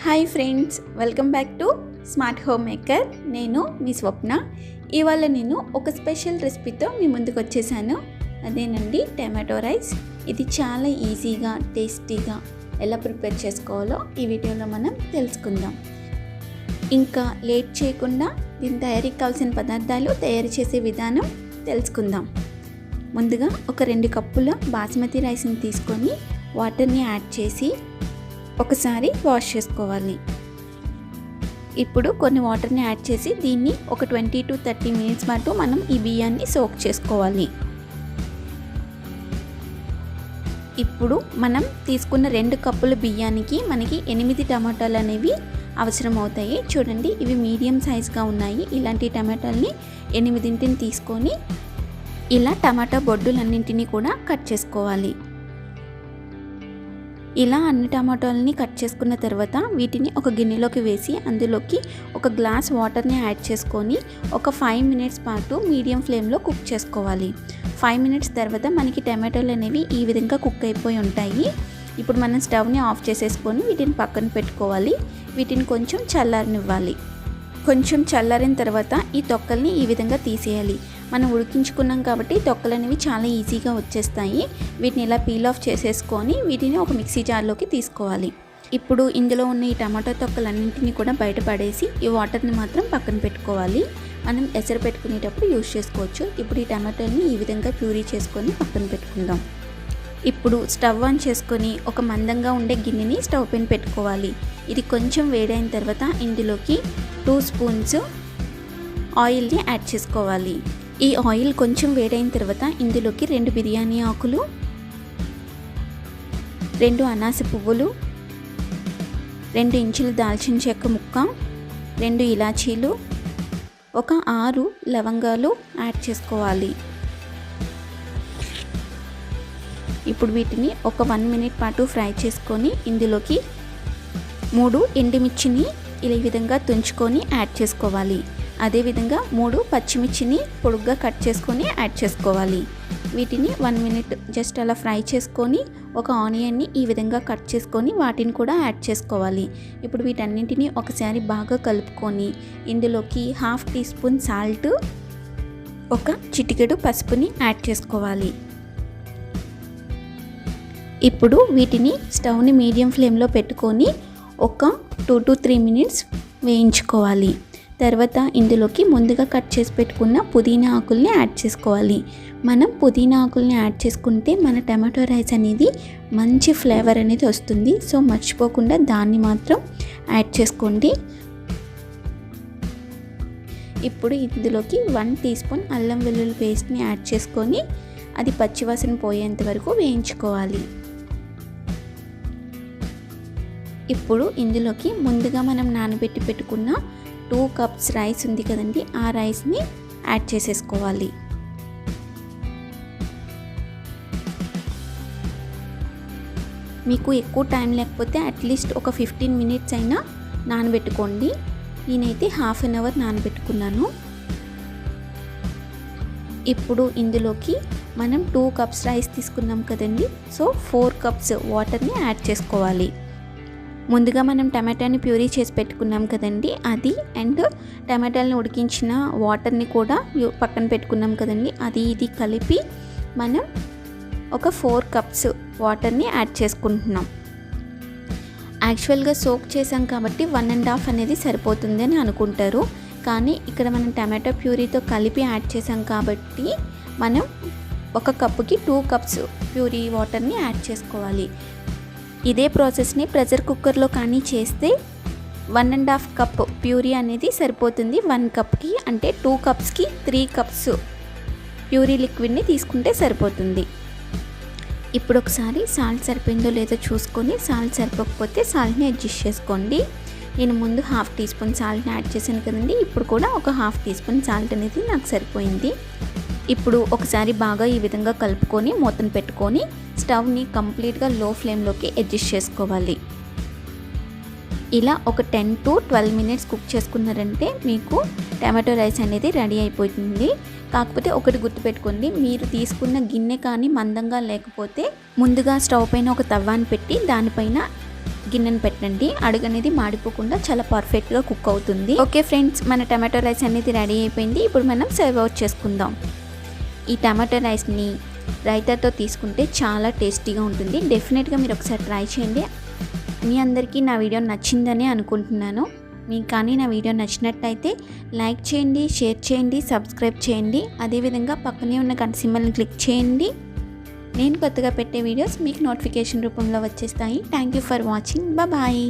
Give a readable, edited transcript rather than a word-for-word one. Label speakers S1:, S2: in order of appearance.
S1: Hi friends, welcome back to smart home maker. నేను మీ స్వప్న. ఇవాళ నేను ఒక స్పెషల్ రెసిపీతో మీ ముందుకు వచ్చేసాను. అదేనండి టమాటో రైస్. ఇది చాలా ఈజీగా టేస్టీగా ఎలా ప్రిపేర్ చేసుకోవాలో ఈ వీడియోలో మనం తెలుసుకుందాం. ఇంకా లేట్ చేయకుండా దీని తయారీకి కావాల్సిన పదార్థాలు, తయారు చేసే విధానం తెలుసుకుందాం. ముందుగా ఒక 2 కప్పుల బాస్మతి రైస్ని తీసుకొని వాటర్ని యాడ్ చేసి ఒకసారి వాష్ చేసుకోవాలి. ఇప్పుడు కొన్ని వాటర్ని యాడ్ చేసి దీన్ని ఒక 20 to 30 మినిట్స్ పాటు మనం ఈ బియ్యాన్ని సోక్ చేసుకోవాలి. ఇప్పుడు మనం తీసుకున్న 2 కప్పుల బియ్యానికి మనకి 8 టమాటాలు అనేవి అవసరం అవుతాయి. చూడండి, ఇవి మీడియం సైజ్గా ఉన్నాయి. ఇలాంటి టమాటాలని 8 తీసుకొని ఇలా టమాటా బొడ్డులన్నింటినీ కూడా కట్ చేసుకోవాలి. ఇలా అన్ని టమాటాలని కట్ చేసుకున్న తర్వాత వీటిని ఒక గిన్నెలోకి వేసి అందులోకి ఒక గ్లాస్ వాటర్ని యాడ్ చేసుకొని ఒక 5 మినిట్స్ పాటు మీడియం ఫ్లేమ్లో కుక్ చేసుకోవాలి. 5 మినిట్స్ తర్వాత మనకి టమాటాలు అనేవి ఈ విధంగా కుక్ అయిపోయి ఉంటాయి. ఇప్పుడు మనం స్టవ్ని ఆఫ్ చేసేసుకొని వీటిని పక్కన పెట్టుకోవాలి. వీటిని కొంచెం చల్లారనివ్వాలి. కొంచెం చల్లారిన తర్వాత ఈ తొక్కల్ని ఈ విధంగా తీసేయాలి. మనం ఉడికించుకున్నాం కాబట్టి తొక్కలు అనేవి చాలా ఈజీగా వచ్చేస్తాయి. వీటిని ఇలా పీల్ ఆఫ్ చేసేసుకొని వీటిని ఒక మిక్సీ జార్లోకి తీసుకోవాలి. ఇప్పుడు ఇందులో ఉన్న ఈ టమాటో తొక్కలన్నింటినీ కూడా బయటపడేసి ఈ వాటర్ని మాత్రం పక్కన పెట్టుకోవాలి. మనం ఎసరు పెట్టుకునేటప్పుడు యూజ్ చేసుకోవచ్చు. ఇప్పుడు ఈ టమాటోని ఈ విధంగా ప్యూరీ చేసుకొని పక్కన పెట్టుకుందాం. ఇప్పుడు స్టవ్ ఆన్ చేసుకొని ఒక మందంగా ఉండే గిన్నెని స్టవ్ పైన పెట్టుకోవాలి. ఇది కొంచెం వేడైన తర్వాత ఇందులోకి 2 స్పూన్స్ ఆయిల్ని యాడ్ చేసుకోవాలి. ఈ ఆయిల్ కొంచెం వేడైన తర్వాత ఇందులోకి 2 బిర్యానీ ఆకులు, 2 అనాస పువ్వులు, 2 ఇంచుల దాల్చిన చెక్క ముక్క, 2 ఇలాచీలు, ఒక 6 లవంగాలు యాడ్ చేసుకోవాలి. ఇప్పుడు వీటిని ఒక 1 మినిట్ పాటు ఫ్రై చేసుకొని ఇందులోకి 3 ఎండుమిర్చిని ఈ విధంగా తుంచుకొని యాడ్ చేసుకోవాలి. అదేవిధంగా 3 పచ్చిమిర్చిని పొడుగ్గా కట్ చేసుకొని యాడ్ చేసుకోవాలి. వీటిని 1 మినిట్ జస్ట్ అలా ఫ్రై చేసుకొని ఒక ఆనియన్ని ఈ విధంగా కట్ చేసుకొని వాటిని కూడా యాడ్ చేసుకోవాలి. ఇప్పుడు వీటన్నింటినీ ఒకసారి బాగా కలుపుకొని ఇందులోకి 1/2 టీ స్పూన్ సాల్ట్, ఒక చిటికెడు పసుపుని యాడ్ చేసుకోవాలి. ఇప్పుడు వీటిని స్టవ్ని మీడియం ఫ్లేమ్లో పెట్టుకొని ఒక 2 to 3 మినిట్స్ వేయించుకోవాలి. తర్వాత ఇందులోకి ముందుగా కట్ చేసి పెట్టుకున్న పుదీనా ఆకుల్ని యాడ్ చేసుకోవాలి. మనం పుదీనా ఆకుల్ని యాడ్ చేసుకుంటే మన టమాటో రైస్ అనేది మంచి ఫ్లేవర్ అనేది వస్తుంది. సో మర్చిపోకుండా దాన్ని మాత్రం యాడ్ చేసుకోండి. ఇప్పుడు ఇందులోకి 1 టీ స్పూన్ అల్లం వెల్లుల్లి పేస్ట్ని యాడ్ చేసుకొని అది పచ్చివాసన పోయేంత వరకు వేయించుకోవాలి. ఇప్పుడు ఇందులోకి ముందుగా మనం నానబెట్టి పెట్టుకున్న 2 కప్స్ రైస్ ఉంది కదండి, ఆ రైస్ని యాడ్ చేసేసుకోవాలి. మీకు ఎక్కువ టైం లేకపోతే అట్లీస్ట్ ఒక 15 మినిట్స్ అయినా నానబెట్టుకోండి. నేనైతే 1/2 అవర్ నానబెట్టుకున్నాను. ఇప్పుడు ఇందులోకి మనం 2 కప్స్ రైస్ తీసుకున్నాం కదండి, సో 4 కప్స్ వాటర్ని యాడ్ చేసుకోవాలి. ముందుగా మనం టమాటాని ప్యూరీ చేసి పెట్టుకున్నాం కదండి, అది అండ్ టమాటాలను ఉడికించిన వాటర్ని కూడా పక్కన పెట్టుకున్నాం కదండి, అది ఇది కలిపి మనం ఒక 4 కప్స్ వాటర్ని యాడ్ చేసుకుంటున్నాం. యాక్చువల్గా సోక్ చేసాం కాబట్టి 1.5 అనేది సరిపోతుంది అని అనుకుంటారు. కానీ ఇక్కడ మనం టమాటో ప్యూరీతో కలిపి యాడ్ చేసాం కాబట్టి మనం 1 కప్పుకి 2 కప్స్ ప్యూరీ వాటర్ని యాడ్ చేసుకోవాలి. ఇదే ప్రాసెస్ని ప్రెషర్ కుక్కర్లో కానీ చేస్తే 1.5 కప్ ప్యూరీ అనేది సరిపోతుంది 1 కప్కి. అంటే 2 కప్స్కి 3 కప్స్ ప్యూరీ లిక్విడ్ని తీసుకుంటే సరిపోతుంది. ఇప్పుడు ఒకసారి సాల్ట్ సరిపోయిందో లేదో చూసుకొని, సాల్ట్ సరిపోకపోతే సాల్ట్ని అడ్జస్ట్ చేసుకోండి. నేను ముందు 1/2 టీ స్పూన్ సాల్ట్ని యాడ్ చేశాను కదండి, ఇప్పుడు కూడా ఒక 1/2 టీ స్పూన్ సాల్ట్ అనేది నాకు సరిపోయింది. ఇప్పుడు ఒకసారి బాగా ఈ విధంగా కలుపుకొని మూతను పెట్టుకొని స్టవ్ని కంప్లీట్గా లో ఫ్లేమ్లోకి అడ్జస్ట్ చేసుకోవాలి. ఇలా ఒక 10 to 12 మినిట్స్ కుక్ చేసుకున్నారంటే మీకు టమాటో రైస్ అనేది రెడీ అయిపోతుంది. కాకపోతే ఒకటి గుర్తుపెట్టుకోండి, మీరు తీసుకున్న గిన్నె కానీ మందంగా లేకపోతే ముందుగా స్టవ్ పైన ఒక తవ్వాన్ని పెట్టి దానిపైన గిన్నెను పెట్టండి. అడుగు అనేది మాడిపోకుండా చాలా పర్ఫెక్ట్గా కుక్ అవుతుంది. ఓకే ఫ్రెండ్స్, మన టమాటో రైస్ అనేది రెడీ అయిపోయింది. ఇప్పుడు మనం సర్వ్ అవుట్ చేసుకుందాం. ఈ టమాటో రైస్ని రైతాతో తీసుకుంటే చాలా టేస్టీగా ఉంటుంది. డెఫినెట్గా మీరు ఒకసారి ట్రై చేయండి. మీ అందరికీ నా వీడియో నచ్చిందని అనుకుంటున్నాను. మీకు కానీ నా వీడియో నచ్చినట్టయితే లైక్ చేయండి, షేర్ చేయండి, సబ్స్క్రైబ్ చేయండి. అదేవిధంగా పక్కనే ఉన్న గంట సింబల్ని క్లిక్ చేయండి. నేను కొత్తగా పెట్టే వీడియోస్ మీకు నోటిఫికేషన్ రూపంలో వచ్చేస్తాయి. Thank you for watching. Bye.